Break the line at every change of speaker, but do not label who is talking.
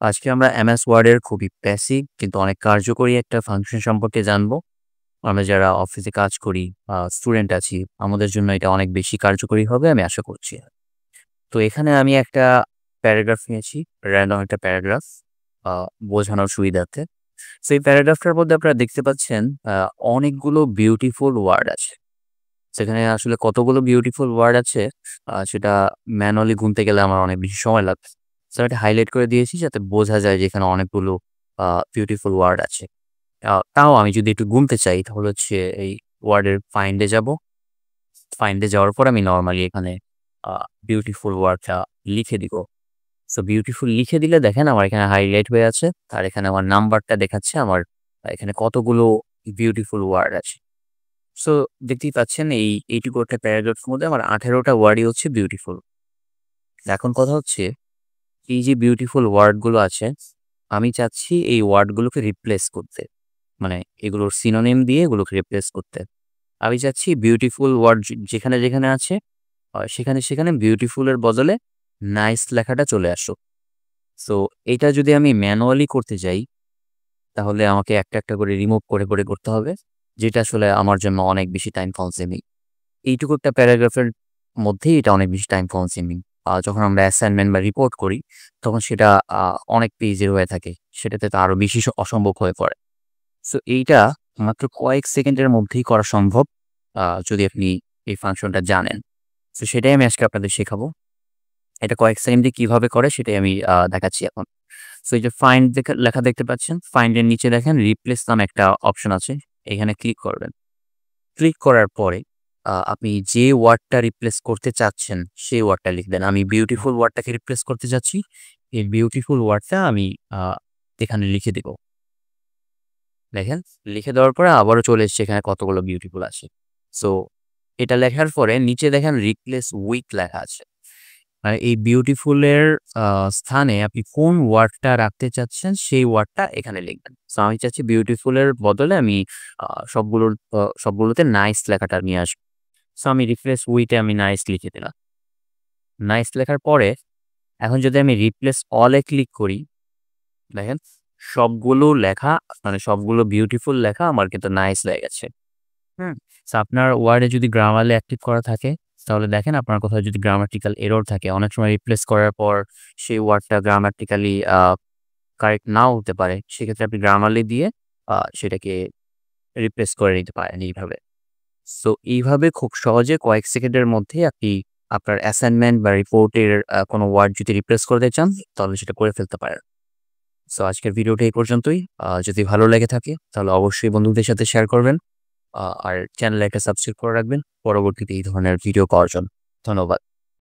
আজকে আমরা MS word এর খুবই বেসিক কিন্তু অনেক কার্যকরী একটা ফাংশন সম্পর্কে জানবো। আমরা যারা অফিসে কাজ করি, স্টুডেন্ট আছি, আমাদের জন্য এটা অনেক বেশি কার্যকরী হবে আমি আশা করছি। তো এখানে আমি একটা প্যারাগ্রাফ নিয়েছি, র‍্যান্ডম একটা প্যারাগ্রাফ আ বোঝানোর সুবিধার্থে। সো এই প্যারাগ্রাফটার মধ্যে আপনারা দেখতে পাচ্ছেন অনেকগুলো বিউটিফুল ওয়ার্ড আছে। সেখানে আসলে কতগুলো বিউটিফুল ওয়ার্ড আছে সেটা ম্যানুয়ালি গুনতে গেলে আমার অনেক বেশি সময় লাগবে। সো এটা হাইলাইট করে দিয়েছি যাতে বোঝা যায় যে এখানে অনেকগুলো বিউটিফুল ওয়ার্ড আছে। তাও আমি যদি একটু গুনতে চাই তাহলে হচ্ছে এই ওয়ার্ডের ফাইন্ড এ যাবো। ফাইন্ড এ যাওয়ার পর আমি নরমালি এখানে আ বিউটিফুল ওয়ার্ডটা লিখে দিব। সো বিউটিফুল লিখে দিলে দেখেন আমার এখানে হাইলাইট হয়ে আছে। আর এখানে আমার নাম্বারটা দেখাচ্ছে আমার এখানে কতগুলো বিউটিফুল ওয়ার্ড আছে। সো দেখতেই পাচ্ছেন এইটুকু একটা প্যারাগ্রাফের মধ্যে আমার ১৮ টা ওয়ার্ডই হচ্ছে বিউটিফুল। এখন কথা হচ্ছে এই যে বিউটিফুল ওয়ার্ডগুলো আছে, আমি চাচ্ছি এই ওয়ার্ডগুলোকে রিপ্লেস করতে। মানে এগুলোর সিনোনিম দিয়ে এগুলোকে রিপ্লেস করতে। আমি চাচ্ছি বিউটিফুল ওয়ার্ড যেখানে আছে সেখানে বিউটিফুল এর বদলে নাইস লেখাটা চলে আসুক। সো এটা যদি আমি ম্যানুয়ালি করতে যাই তাহলে আমাকে একটা করে রিমুভ করে করতে হবে। যেটা আসলে আমার জন্য অনেক বেশি টাইম কনজিউমিং। এইটুকু একটা প্যারাগ্রাফের মধ্যেই এটা অনেক বেশি টাইম কনজিউমিং। যখন আমরা অ্যাসাইনমেন্ট বা রিপোর্ট করি, তখন সেটা আ অনেক পেজের হয়ে থাকে। সেটাতে তো আরো বেশি অসম্ভব হয়ে পড়ে। সো এইটা মাত্র কয়েক সেকেন্ডের মধ্যেই করা সম্ভব যদি আপনি এই ফাংশনটা জানেন। সো সেটাই আমি আজকে আপনাদের শেখাবো। এটা কয়েক সেকেন্ডে কিভাবে করে সেটাই আমি দেখাচ্ছি এখন। সো এই যে ফাইন্ড লেখা দেখতে পাচ্ছেন। ফাইন্ড এর নিচে দেখেন রিপ্লেস নামে একটা অপশন আছে। এখানে ক্লিক করবেন। ক্লিক করার পরে আপনি যে ওয়ার্ডটা রিপ্লেস করতে চাচ্ছেন, সেই ওয়ার্ডটা লিখবেন। আমি বিউটিফুল ওয়ার্ডটাকে রিপ্লেস করতে চাচ্ছি। এই বিউটিফুল ওয়ার্ডটা আমি আ এখানে লিখে দিব। দেখেন, লিখে দেওয়ার পরে আবারও চলে এসছে এখানে কতগুলো বিউটিফুল আছে। সো এটা লেখার পরে নিচে দেখেন রিপ্লেস উইথ লেখা আছে। মানে এই বিউটিফুল এর আ স্থানে আপনি কোন ওয়ার্ডটা রাখতে চাচ্ছেন সেই ওয়ার্ডটা এখানে লিখবেন। সো আমি চাচ্ছি বিউটিফুল এর বদলে আমি আ সবগুলোতে নাইস লেখাটা নিয়ে আসবো। সো আমি রিপ্লেস উইথ এ আমি নাইস লিখে দিলাম। নাইস লেখার পরে এখন যদি আমি রিপ্লেস অল এ ক্লিক করি, দেখেন সবগুলো লেখা মানে সবগুলো বিউটিফুল লেখা আমার কিন্তু নাইস হয়ে গেছে। হুম? সো আপনার ওয়ার্ডে যদি গ্রামারলি অ্যাক্টিভ করা থাকে তাহলে দেখেন আপনার কোথাও যদি গ্রামাটিক্যাল এরর থাকে অনেক সময় রিপ্লেস করার পর সেই ওয়ার্ডটা গ্রামাটিক্যালি কারেক্ট নাও হতে পারে। সেক্ষেত্রে আপনি গ্রামারলি দিয়ে সেটাকে রিপ্লেস করে নিতে পারেন এইভাবে। সো এইভাবে খুব সহজে কয়েক সেকেন্ডের মধ্যে আপনি আপনার অ্যাসাইনমেন্ট বা রিপোর্টের কোনো ওয়ার্ড যদি রিপ্লেস করতে চান তাহলে সেটা করে ফেলতে পারেন। সো আজকের ভিডিওটা এই পর্যন্তই। যদি ভালো লেগে থাকে তাহলে অবশ্যই বন্ধুদের সাথে শেয়ার করবেন। আর চ্যানেলে একটা সাবস্ক্রাইব করে রাখবেন পরবর্তীতে এই ধরনের ভিডিও পাওয়ার জন্য। ধন্যবাদ।